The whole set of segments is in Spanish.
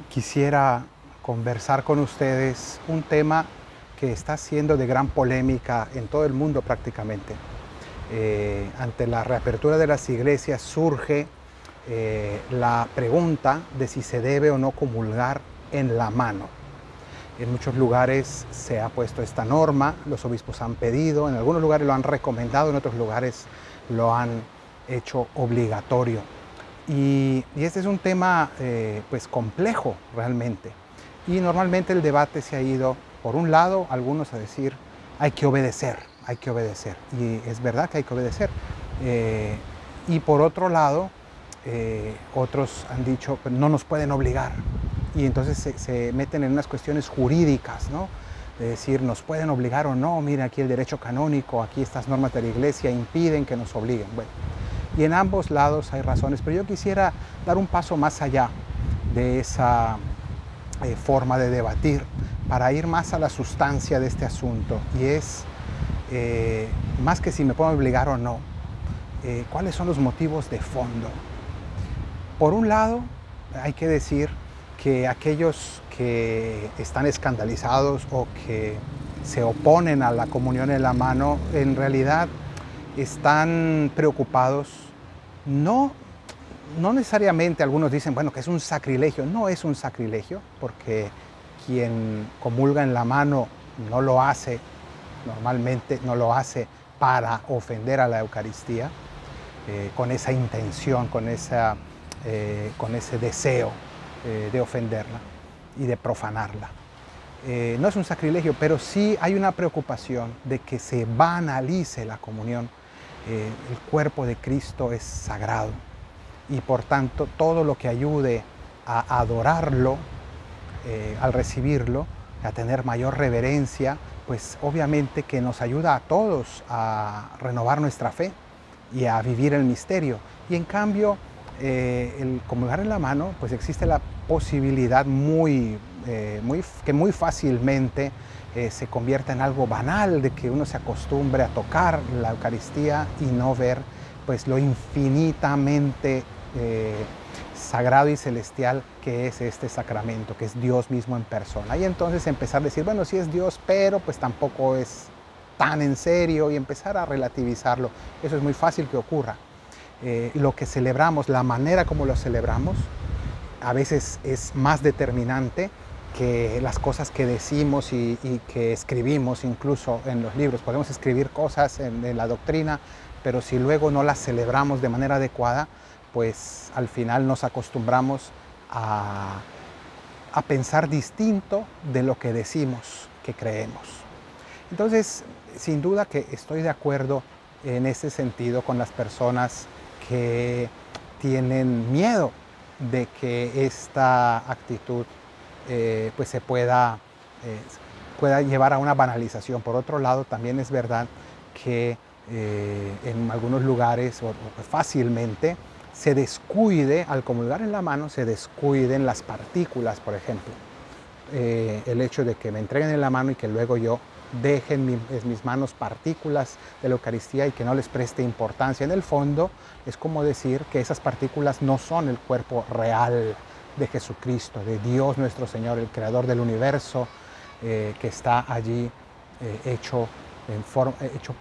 Quisiera conversar con ustedes un tema que está siendo de gran polémica en todo el mundo prácticamente. Ante la reapertura de las iglesias surge la pregunta de si se debe o no comulgar en la mano. En muchos lugares se ha puesto esta norma, los obispos han pedido, en algunos lugares lo han recomendado, en otros lugares lo han hecho obligatorio. Y este es un tema pues complejo realmente. Y normalmente el debate se ha ido, por un lado, algunos a decir, hay que obedecer, hay que obedecer. Y es verdad que hay que obedecer. Y por otro lado, otros han dicho, no nos pueden obligar. Y entonces se meten en unas cuestiones jurídicas, ¿no? De decir, nos pueden obligar o no, mira aquí el derecho canónico, aquí estas normas de la iglesia impiden que nos obliguen. Bueno, y en ambos lados hay razones, pero yo quisiera dar un paso más allá de esa forma de debatir para ir más a la sustancia de este asunto, y es, más que si me puedo obligar o no, cuáles son los motivos de fondo. Por un lado, hay que decir que aquellos que están escandalizados o que se oponen a la comunión en la mano, en realidad están preocupados, no necesariamente. Algunos dicen, bueno, que es un sacrilegio. No es un sacrilegio, porque quien comulga en la mano no lo hace, normalmente no lo hace para ofender a la Eucaristía, con esa intención, con ese deseo de ofenderla y de profanarla. No es un sacrilegio, pero sí hay una preocupación de que se banalice la comunión. El cuerpo de Cristo es sagrado y por tanto todo lo que ayude a adorarlo, al recibirlo, a tener mayor reverencia, pues obviamente que nos ayuda a todos a renovar nuestra fe y a vivir el misterio. Y en cambio, el comulgar en la mano, pues existe la posibilidad que muy fácilmente se convierta en algo banal, de que uno se acostumbre a tocar la Eucaristía y no ver pues lo infinitamente sagrado y celestial que es este sacramento, que es Dios mismo en persona. Y entonces empezar a decir, bueno, sí es Dios, pero pues tampoco es tan en serio, y empezar a relativizarlo. Eso es muy fácil que ocurra. Lo que celebramos, la manera como lo celebramos, a veces es más determinante que las cosas que decimos y que escribimos incluso en los libros. Podemos escribir cosas en la doctrina, pero si luego no las celebramos de manera adecuada, pues al final nos acostumbramos a pensar distinto de lo que decimos que creemos. Entonces, sin duda que estoy de acuerdo en ese sentido con las personas que tienen miedo de que esta actitud pues se pueda llevar a una banalización. Por otro lado, también es verdad que en algunos lugares fácilmente se descuide, al comulgar en la mano, se descuiden las partículas, por ejemplo. El hecho de que me entreguen en la mano y que luego yo deje en mis manos partículas de la Eucaristía y que no les preste importancia. En el fondo es como decir que esas partículas no son el cuerpo real de Jesucristo, de Dios nuestro Señor, el creador del universo, que está allí hecho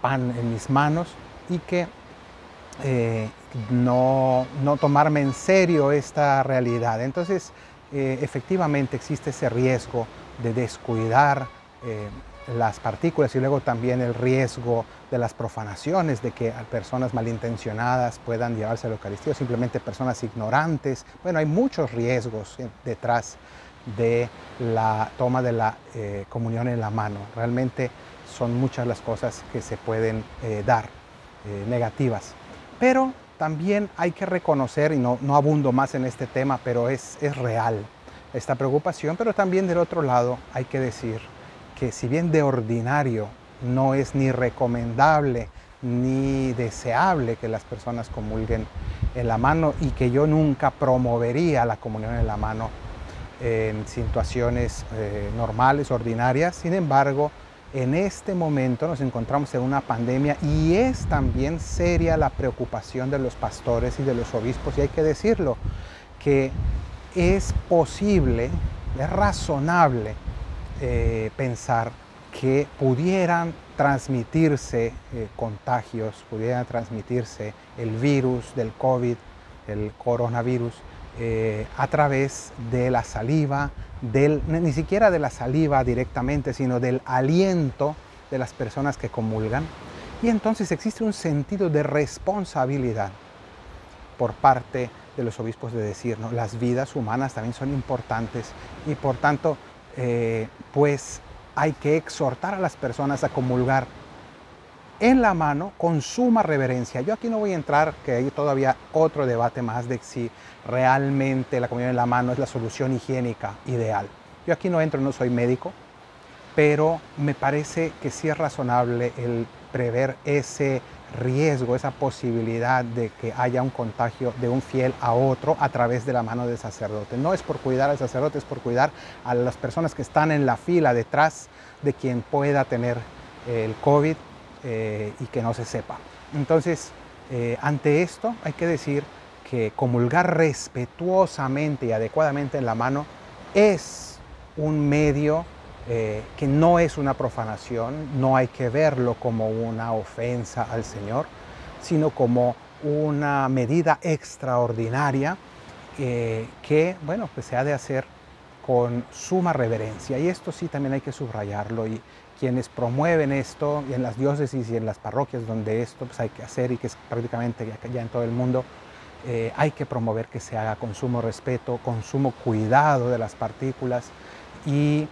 pan en mis manos, y que no tomarme en serio esta realidad. Entonces, efectivamente existe ese riesgo de descuidar las partículas, y luego también el riesgo de las profanaciones, de que personas malintencionadas puedan llevarse a la Eucaristía, o simplemente personas ignorantes. Bueno, hay muchos riesgos detrás de la toma de la comunión en la mano. Realmente son muchas las cosas que se pueden dar negativas. Pero también hay que reconocer, y no abundo más en este tema, pero es real esta preocupación. Pero también del otro lado hay que decir que si bien de ordinario no es ni recomendable ni deseable que las personas comulguen en la mano, y que yo nunca promovería la comunión en la mano en situaciones normales, ordinarias, sin embargo, en este momento nos encontramos en una pandemia y es también seria la preocupación de los pastores y de los obispos, y hay que decirlo, que es posible, es razonable pensar que pudieran transmitirse contagios, pudieran transmitirse el virus del COVID, el coronavirus, a través de la saliva, ni siquiera de la saliva directamente, sino del aliento de las personas que comulgan. Y entonces existe un sentido de responsabilidad por parte de los obispos de decir, ¿no? Las vidas humanas también son importantes y por tanto, pues hay que exhortar a las personas a comulgar en la mano con suma reverencia. Yo aquí no voy a entrar, que hay todavía otro debate más de si realmente la comunión en la mano es la solución higiénica ideal. Yo aquí no entro, no soy médico, pero me parece que sí es razonable el prever ese riesgo, esa posibilidad de que haya un contagio de un fiel a otro a través de la mano del sacerdote. No es por cuidar al sacerdote, es por cuidar a las personas que están en la fila detrás de quien pueda tener el COVID y que no se sepa. Entonces, ante esto hay que decir que comulgar respetuosamente y adecuadamente en la mano es un medio que no es una profanación, no hay que verlo como una ofensa al Señor, sino como una medida extraordinaria que, bueno, pues se ha de hacer con suma reverencia. Y esto sí también hay que subrayarlo. Y quienes promueven esto, y en las diócesis y en las parroquias donde esto pues hay que hacer y que es prácticamente ya en todo el mundo, hay que promover que se haga con sumo respeto, con sumo cuidado de las partículas y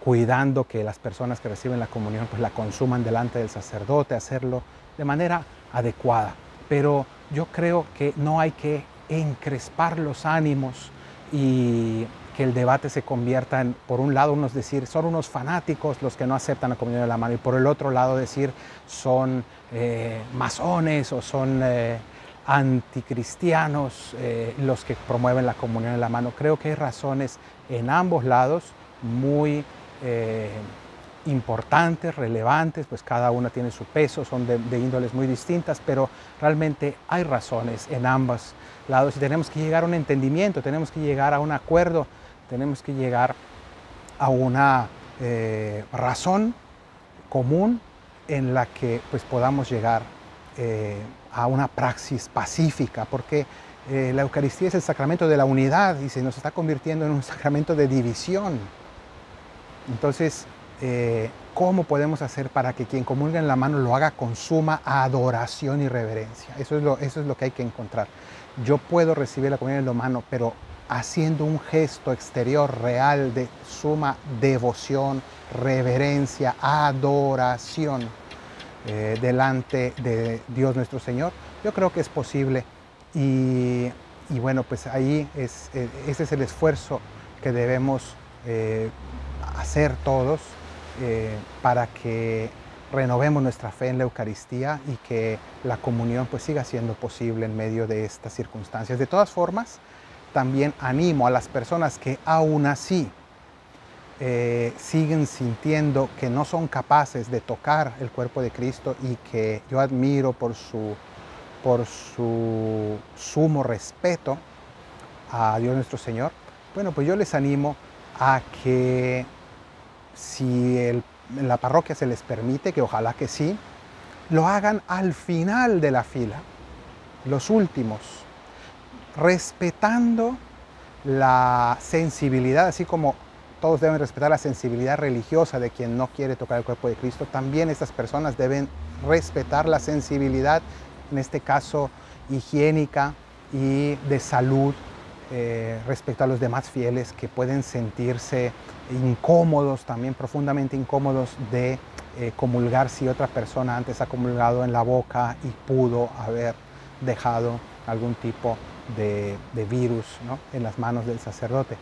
cuidando que las personas que reciben la comunión pues la consuman delante del sacerdote, hacerlo de manera adecuada. Pero yo creo que no hay que encrespar los ánimos y que el debate se convierta en, por un lado, unos decir, son unos fanáticos los que no aceptan la comunión de la mano, y por el otro lado decir, son masones o son anticristianos los que promueven la comunión en la mano. Creo que hay razones en ambos lados muy importantes, relevantes, pues cada una tiene su peso, son de índoles muy distintas, pero realmente hay razones en ambos lados y tenemos que llegar a un entendimiento, tenemos que llegar a un acuerdo, tenemos que llegar a una razón común en la que pues podamos llegar a una praxis pacífica, porque la Eucaristía es el sacramento de la unidad y se nos está convirtiendo en un sacramento de división. Entonces, ¿cómo podemos hacer para que quien comulga en la mano lo haga con suma adoración y reverencia? Eso es lo que hay que encontrar. Yo puedo recibir la comunión en la mano, pero haciendo un gesto exterior real de suma devoción, reverencia, adoración delante de Dios nuestro Señor. Yo creo que es posible y bueno, pues ahí ese es el esfuerzo que debemos hacer todos para que renovemos nuestra fe en la Eucaristía y que la comunión pues siga siendo posible en medio de estas circunstancias. De todas formas, también animo a las personas que aún así siguen sintiendo que no son capaces de tocar el cuerpo de Cristo y que yo admiro por su sumo respeto a Dios nuestro Señor. Bueno, pues yo les animo a que si en la parroquia se les permite, que ojalá que sí, lo hagan al final de la fila, los últimos, respetando la sensibilidad, así como todos deben respetar la sensibilidad religiosa de quien no quiere tocar el cuerpo de Cristo, también estas personas deben respetar la sensibilidad, en este caso higiénica y de salud, respecto a los demás fieles que pueden sentirse incómodos, también profundamente incómodos de comulgar si otra persona antes ha comulgado en la boca y pudo haber dejado algún tipo de virus, ¿no?, en las manos del sacerdote.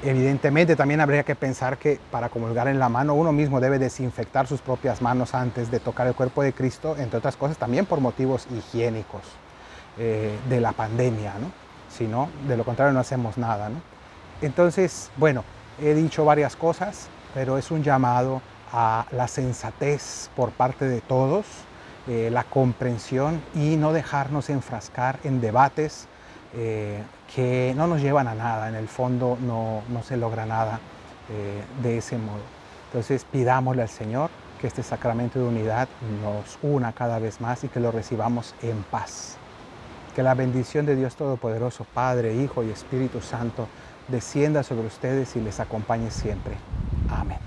Evidentemente también habría que pensar que para comulgar en la mano uno mismo debe desinfectar sus propias manos antes de tocar el cuerpo de Cristo, entre otras cosas también por motivos higiénicos de la pandemia, ¿no? Si no, de lo contrario no hacemos nada, ¿no? Entonces, bueno, he dicho varias cosas, pero es un llamado a la sensatez por parte de todos, la comprensión y no dejarnos enfrascar en debates que no nos llevan a nada. En el fondo no se logra nada de ese modo. Entonces pidámosle al Señor que este sacramento de unidad nos una cada vez más y que lo recibamos en paz. Que la bendición de Dios Todopoderoso, Padre, Hijo y Espíritu Santo, descienda sobre ustedes y les acompañe siempre. Amén.